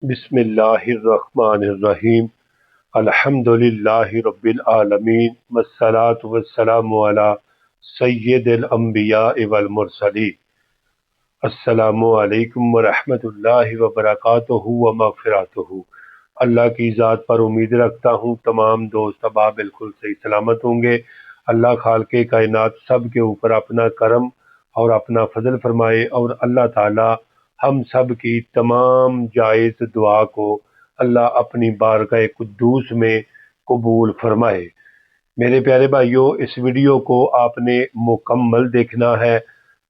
بسم اللہ الرحمن الرحیم۔ الحمد للہ رب العالمین والصلاة والسلام علی سید الانبیاء والمرسلین۔ السلام علیکم ورحمۃ اللہ وبرکاتہ و مغفراتہ۔ اللہ کی ذات پر امید رکھتا ہوں تمام دوست احباب بالکل صحیح سلامت ہوں گے۔ اللہ خالق کائنات سب کے اوپر اپنا کرم اور اپنا فضل فرمائے، اور اللہ تعالی ہم سب کی تمام جائز دعا کو اللہ اپنی بارگاہ قدوس میں قبول فرمائے۔ میرے پیارے بھائیوں، اس ویڈیو کو آپ نے مکمل دیکھنا ہے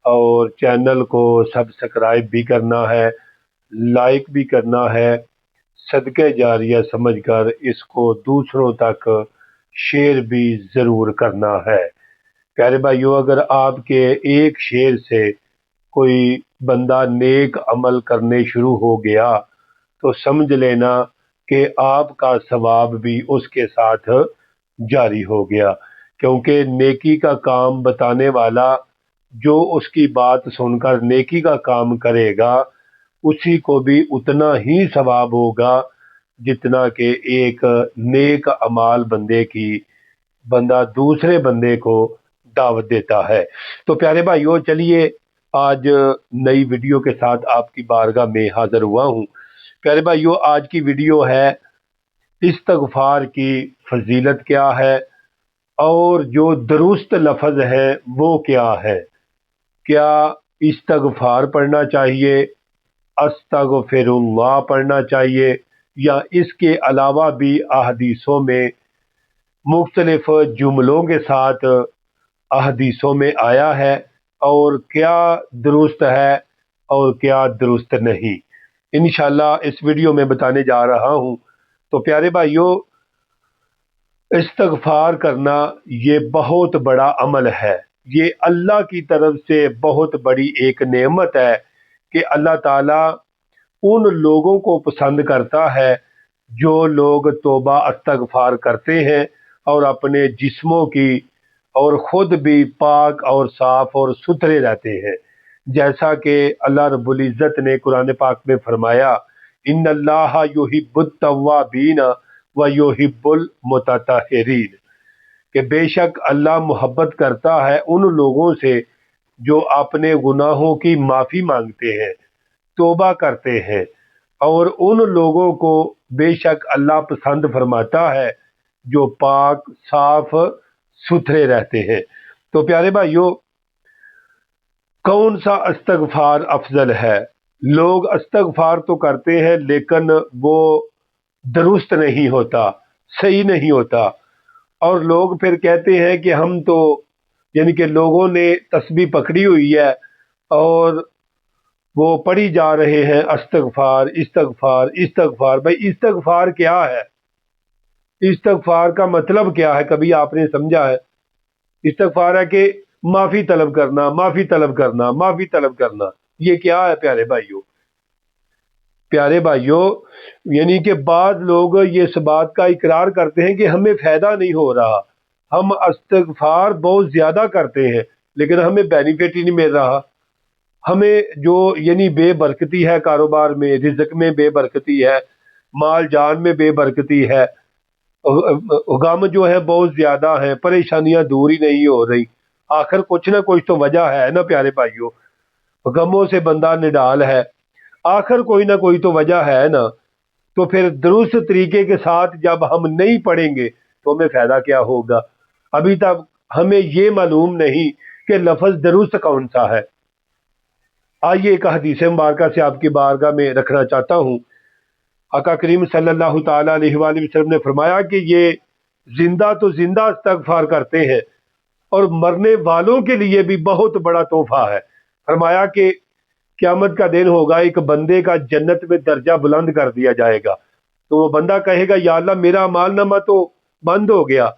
اور چینل کو سبسکرائب بھی کرنا ہے، لائک بھی کرنا ہے، صدقہ جاریہ سمجھ کر اس کو دوسروں تک شیئر بھی ضرور کرنا ہے۔ پیارے بھائیوں، اگر آپ کے ایک شیئر سے کوئی بندہ نیک عمل کرنے شروع ہو گیا تو سمجھ لینا کہ آپ کا ثواب بھی اس کے ساتھ جاری ہو گیا، کیونکہ نیکی کا کام بتانے والا جو اس کی بات سن کر نیکی کا کام کرے گا اسی کو بھی اتنا ہی ثواب ہوگا جتنا کہ ایک نیک اعمال بندہ دوسرے بندے کو دعوت دیتا ہے۔ تو پیارے بھائیوں، چلیے آج نئی ویڈیو کے ساتھ آپ کی بارگاہ میں حاضر ہوا ہوں۔ پیارے بھائیوں، آج کی ویڈیو ہے استغفار کی فضیلت کیا ہے، اور جو درست لفظ ہے وہ کیا ہے۔ کیا استغفار پڑھنا چاہیے، استغفر اللہ پڑھنا چاہیے، یا اس کے علاوہ بھی احادیثوں میں مختلف جملوں کے ساتھ احادیثوں میں آیا ہے، اور کیا درست ہے اور کیا درست نہیں، انشاءاللہ اس ویڈیو میں بتانے جا رہا ہوں۔ تو پیارے بھائیوں، استغفار کرنا یہ بہت عمل عمل ہے، یہ اللہ کی طرف سے بہت بڑی ایک نعمت ہے کہ اللہ تعالیٰ ان لوگوں کو پسند کرتا ہے جو لوگ توبہ استغفار کرتے ہیں اور اپنے جسموں کی اور خود بھی پاک اور صاف اور ستھرے رہتے ہیں، جیسا کہ اللہ رب العزت نے قرآن پاک میں فرمایا، ان اللہ یحب التوابین و یحب المتطہرین، کہ بے شک اللہ محبت کرتا ہے ان لوگوں سے جو اپنے گناہوں کی معافی مانگتے ہیں، توبہ کرتے ہیں، اور ان لوگوں کو بے شک اللہ پسند فرماتا ہے جو پاک صاف ستھرے رہتے ہیں۔ تو پیارے بھائیوں، کون سا استغفار افضل ہے؟ لوگ استغفار تو کرتے ہیں لیکن وہ درست نہیں ہوتا، صحیح نہیں ہوتا، اور لوگ پھر کہتے ہیں کہ ہم تو یعنی کہ لوگوں نے تسبیح پکڑی ہوئی ہے اور وہ پڑھی جا رہے ہیں استغفار استغفار استغفار۔ بھائی استغفار کیا ہے؟ استغفار کا مطلب کیا ہے؟ کبھی آپ نے سمجھا ہے؟ استغفار ہے کہ معافی طلب کرنا، معافی طلب کرنا، معافی طلب کرنا۔ یہ کیا ہے پیارے بھائیوں؟ پیارے بھائیوں، یعنی کہ بعض لوگ یہ اس بات کا اقرار کرتے ہیں کہ ہمیں فائدہ نہیں ہو رہا، ہم استغفار بہت زیادہ کرتے ہیں لیکن ہمیں بینیفٹ ہی نہیں مل رہا، ہمیں جو یعنی بے برکتی ہے، کاروبار میں، رزق میں بے برکتی ہے، مال جان میں بے برکتی ہے، غم جو ہے بہت زیادہ ہیں، پریشانیاں دور ہی نہیں ہو رہی۔ آخر کچھ نہ کچھ تو وجہ ہے نا پیارے بھائیوں، غموں سے بندہ نڈال ہے، آخر کوئی نہ کوئی تو وجہ ہے نا۔ تو پھر درست طریقے کے ساتھ جب ہم نہیں پڑھیں گے تو ہمیں فائدہ کیا ہوگا؟ ابھی تک ہمیں یہ معلوم نہیں کہ لفظ درست کون سا ہے۔ آئیے ایک حدیث مبارکہ سے آپ کی بارگاہ میں رکھنا چاہتا ہوں۔ آقا کریم صلی اللہ تعالیٰ علیہ وآلہ وسلم نے فرمایا کہ یہ زندہ تو زندہ استغفار کرتے ہیں، اور مرنے والوں کے لیے بھی بہت بڑا تحفہ ہے۔ فرمایا کہ قیامت کا دن ہوگا، ایک بندے کا جنت میں درجہ بلند کر دیا جائے گا، تو وہ بندہ کہے گا یا اللہ میرا اعمال نامہ تو بند ہو گیا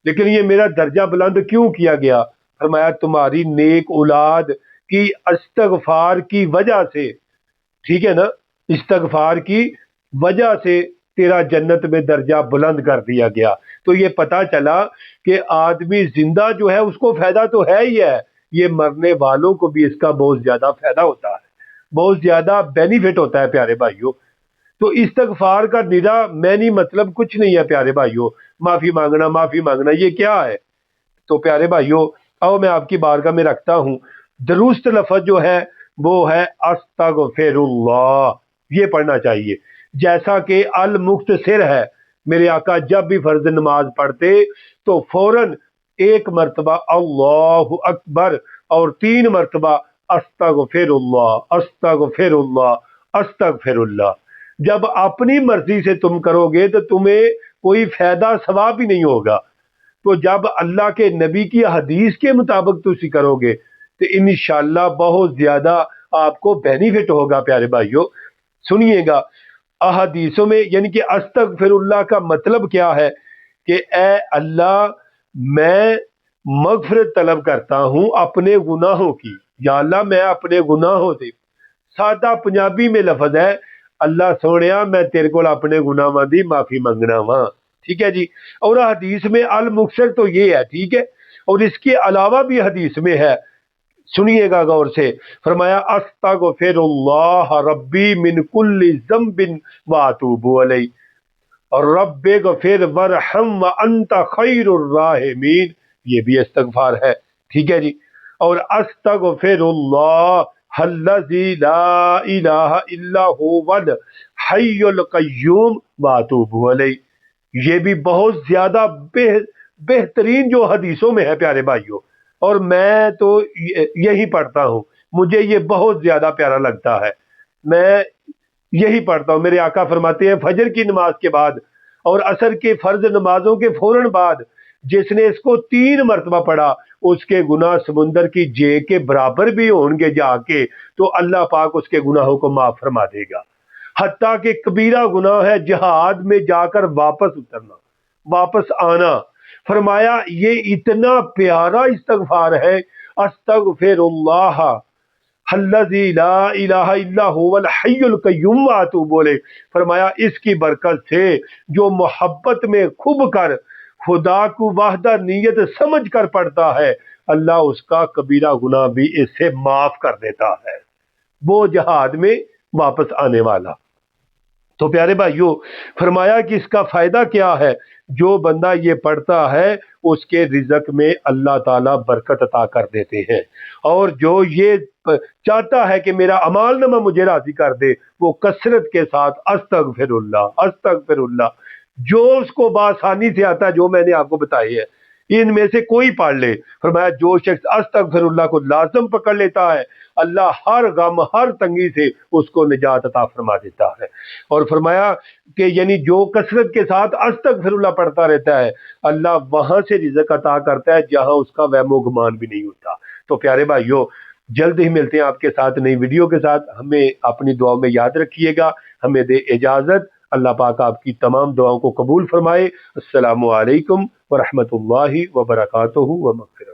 لیکن یہ میرا درجہ بلند کیوں کیا گیا؟ فرمایا تمہاری نیک اولاد کی استغفار کی وجہ سے، ٹھیک ہے نا، استغفار کی وجہ سے تیرا جنت میں درجہ بلند کر دیا گیا۔ تو یہ پتا چلا کہ آدمی زندہ جو ہے اس کو فائدہ تو ہے ہی ہے، یہ مرنے والوں کو بھی اس کا بہت زیادہ فائدہ ہوتا ہے، بہت زیادہ بینیفٹ ہوتا ہے پیارے بھائیوں۔ تو استغفار کا نرا معنی مطلب کچھ نہیں ہے پیارے بھائیوں، معافی مانگنا یہ کیا ہے؟ تو پیارے بھائیوں آؤ میں آپ کی بارگاہ میں رکھتا ہوں، درست لفظ جو ہے وہ ہے استغفر اللہ، یہ پڑھنا چاہیے، جیسا کہ المختصر ہے۔ میرے آقا جب بھی فرض نماز پڑھتے تو فوراً ایک مرتبہ اللہ اکبر اور 3 مرتبہ استغفر اللہ استغفر اللہ استغفر اللہ۔ جب اپنی مرضی سے تم کرو گے تو تمہیں کوئی فائدہ ثواب بھی نہیں ہوگا، تو جب اللہ کے نبی کی حدیث کے مطابق تم کرو گے تو انشاءاللہ بہت زیادہ آپ کو بینیفٹ ہوگا۔ پیارے بھائیوں سنیے گا، احادیثوں میں یعنی کہ استغفر اللہ کا مطلب کیا ہے کہ اے اللہ میں مغفرت طلب کرتا ہوں اپنے گناہوں کی، یا اللہ میں اپنے گناہوں سے، سادہ پنجابی میں لفظ ہے اللہ سونیا میں تیرے کو اپنے گناہاں دی معافی منگنا وا، ٹھیک ہے جی۔ اور حدیث میں المکثر تو یہ ہے، ٹھیک ہے، اور اس کے علاوہ بھی حدیث میں ہے، سنیے گا غور سے، فرمایا استغفر اللہ ربی من کل ذنب واتوب الیہ اور رب اغفر ورحم وانت خیر الراحمین، یہ بھی استغفار ہے، ٹھیک ہے جی۔ اور استغفر اللہ الذی لا الہ الا هو الحی القیوم واتوب الیہ، یہ بھی بہت زیادہ بہترین جو حدیثوں میں ہے پیارے بھائیوں، اور میں تو یہی پڑھتا ہوں، مجھے یہ بہت زیادہ پیارا لگتا ہے، میں یہی پڑھتا ہوں۔ میرے آقا فرماتے ہیں فجر کی نماز کے بعد اور عصر کے فرض نمازوں کے فوراً بعد جس نے اس کو 3 مرتبہ پڑھا اس کے گناہ سمندر کی جے کے برابر بھی ہوں گے جا کے، تو اللہ پاک اس کے گناہوں کو معاف فرما دے گا۔ حتیٰ کہ کبیرہ گناہ ہے جہاد میں جا کر واپس اترنا، واپس آنا، فرمایا یہ اتنا پیارا استغفار ہے، استغفر اللہ الذی لا الہ الا هو الحی القیوم واتوب الیہ، فرمایا اس کی برکت سے جو محبت میں کھب کر خدا کو وحدہ نیت سمجھ کر پڑھتا ہے اللہ اس کا کبیرہ گناہ بھی اس سے معاف کر دیتا ہے، وہ جہاد میں واپس آنے والا۔ تو پیارے بھائیوں فرمایا کہ اس کا فائدہ کیا ہے، جو بندہ یہ پڑھتا ہے اس کے رزق میں اللہ تعالیٰ برکت عطا کر دیتے ہیں، اور جو یہ چاہتا ہے کہ میرا اعمال نامہ مجھے راضی کر دے وہ کثرت کے ساتھ استغفر اللہ جو اس کو بآسانی سے آتا ہے، جو میں نے آپ کو بتائی ہے ان میں سے کوئی پڑھ لے، فرمایا جو شخص استغفر اللہ کو لازم پکڑ لیتا ہے اللہ ہر غم ہر تنگی سے اس کو نجات عطا فرما دیتا ہے۔ اور فرمایا کہ یعنی جو کثرت کے ساتھ استغفر اللہ پڑھتا رہتا ہے اللہ وہاں سے رزق عطا کرتا ہے جہاں اس کا وہم و گمان بھی نہیں ہوتا۔ تو پیارے بھائیوں جلد ہی ملتے ہیں آپ کے ساتھ نئی ویڈیو کے ساتھ، ہمیں اپنی دعاؤں میں یاد رکھیے گا، ہمیں دے اجازت، اللہ پاک آپ کی تمام دعاؤں کو قبول فرمائے۔ السلام علیکم ورحمۃ اللہ وبرکاتہ ومغفرۃ۔